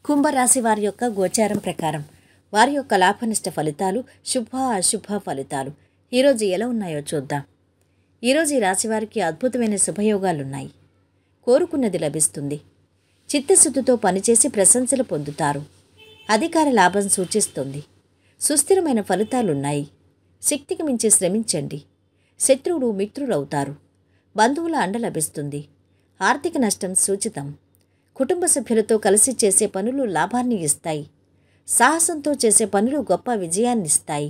కుంభరాశి వారి యొక్క గోచారం ప్రకారం వారి యొక్క లాభనిష్ట ఫలితాలు, శుభ అశుభ ఫలితాలు ఈరోజు ఎలా ఉన్నాయో చూద్దాం. ఈరోజు ఈ రాశి వారికి అద్భుతమైన శుభయోగాలున్నాయి. కోరుకున్నది లభిస్తుంది. చిత్తశుద్ధితో పనిచేసి ప్రశంసలు పొందుతారు. అధికార లాభం సూచిస్తుంది. సుస్థిరమైన ఫలితాలున్నాయి. శక్తికి మించి శ్రమించండి. శత్రువులు మిత్రులవుతారు. బంధువుల అండ లభిస్తుంది. ఆర్థిక నష్టం సూచితం. కుటుంబ సభ్యులతో కలిసి చేసే పనులు లాభాన్ని ఇస్తాయి. సాహసంతో చేసే పనులు గొప్ప విజయాన్నిస్తాయి.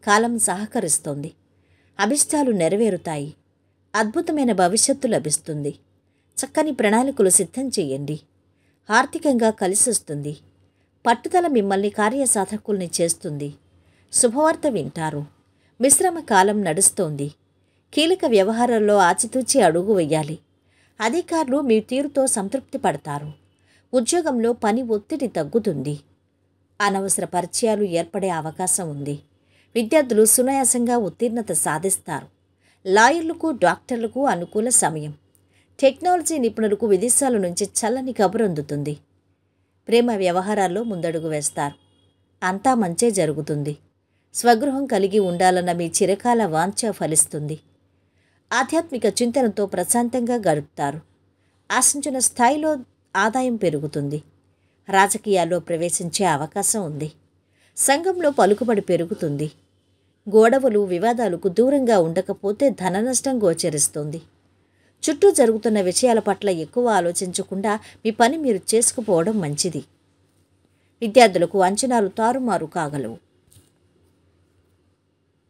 కాలం సహకరిస్తోంది. అభిష్టాలు నెరవేరుతాయి. అద్భుతమైన భవిష్యత్తు లభిస్తుంది. చక్కని ప్రణాళికలు సిద్ధం చేయండి. ఆర్థికంగా కలిసొస్తుంది. పట్టుదల మిమ్మల్ని కార్యసాధకుల్ని చేస్తుంది. శుభవార్త వింటారు. మిశ్రమ కాలం నడుస్తోంది. కీలక వ్యవహారాల్లో ఆచితూచి అడుగు వెయ్యాలి. అధికారులు మీ తీరుతో సంతృప్తి పడతారు. ఉద్యోగంలో పని ఒత్తిడి తగ్గుతుంది. అనవసర పరిచయాలు ఏర్పడే అవకాశం ఉంది. విద్యార్థులు సునాయాసంగా ఉత్తీర్ణత సాధిస్తారు. లాయర్లకు, డాక్టర్లకు అనుకూల సమయం. టెక్నాలజీ నిపుణులకు విదేశాల నుంచి చల్లని కబురు అందుతుంది. ప్రేమ వ్యవహారాల్లో ముందడుగు వేస్తారు. అంతా మంచే జరుగుతుంది. స్వగృహం కలిగి ఉండాలన్న మీ చిరకాల వాంఛ ఫలిస్తుంది. ఆధ్యాత్మిక చింతనతో ప్రశాంతంగా గడుపుతారు. ఆశించిన స్థాయిలో ఆదాయం పెరుగుతుంది. రాజకీయాల్లో ప్రవేశించే అవకాశం ఉంది. సంఘంలో పలుకుబడి పెరుగుతుంది. గొడవలు, వివాదాలకు దూరంగా ఉండకపోతే ధన నష్టం గోచరిస్తుంది. చుట్టూ జరుగుతున్న విషయాల పట్ల ఎక్కువ ఆలోచించకుండా మీ పని మీరు చేసుకుపోవడం మంచిది. విద్యార్థులకు అంచనాలు తారుమారు కాగలవు.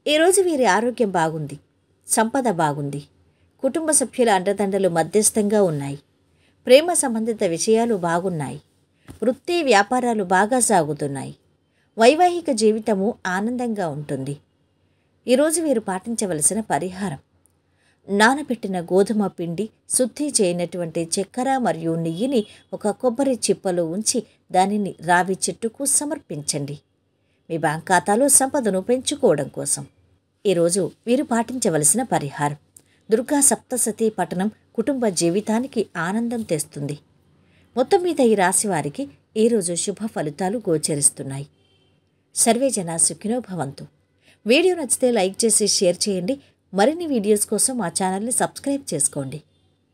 ఈరోజు వీరి ఆరోగ్యం బాగుంది. సంపద బాగుంది. కుటుంబ సభ్యుల అండదండలు మధ్యస్థంగా ఉన్నాయి. ప్రేమ సంబంధిత విషయాలు బాగున్నాయి. వృత్తి వ్యాపారాలు బాగా సాగుతున్నాయి. వైవాహిక జీవితము ఆనందంగా ఉంటుంది. ఈరోజు వీరు పాటించవలసిన పరిహారం: నానబెట్టిన గోధుమ పిండి, శుద్ధి చేయనటువంటి చక్కెర మరియు నెయ్యిని ఒక కొబ్బరి చిప్పలో ఉంచి దానిని రావి చెట్టుకు సమర్పించండి. మీ బ్యాంక్ ఖాతాలో సంపదను పెంచుకోవడం కోసం. ఈరోజు వీరు పాటించవలసిన పరిహారం: దుర్గా సప్తసతి పఠనం కుటుంబ జీవితానికి ఆనందం తెస్తుంది. మొత్తం మీద ఈ రాశి వారికి ఈరోజు శుభ ఫలితాలు గోచరిస్తున్నాయి. సర్వే జనా సుఖినో భవంతు. వీడియో నచ్చితే లైక్ చేసి షేర్ చేయండి. మరిన్ని వీడియోస్ కోసం మా ఛానల్ని సబ్స్క్రైబ్ చేసుకోండి.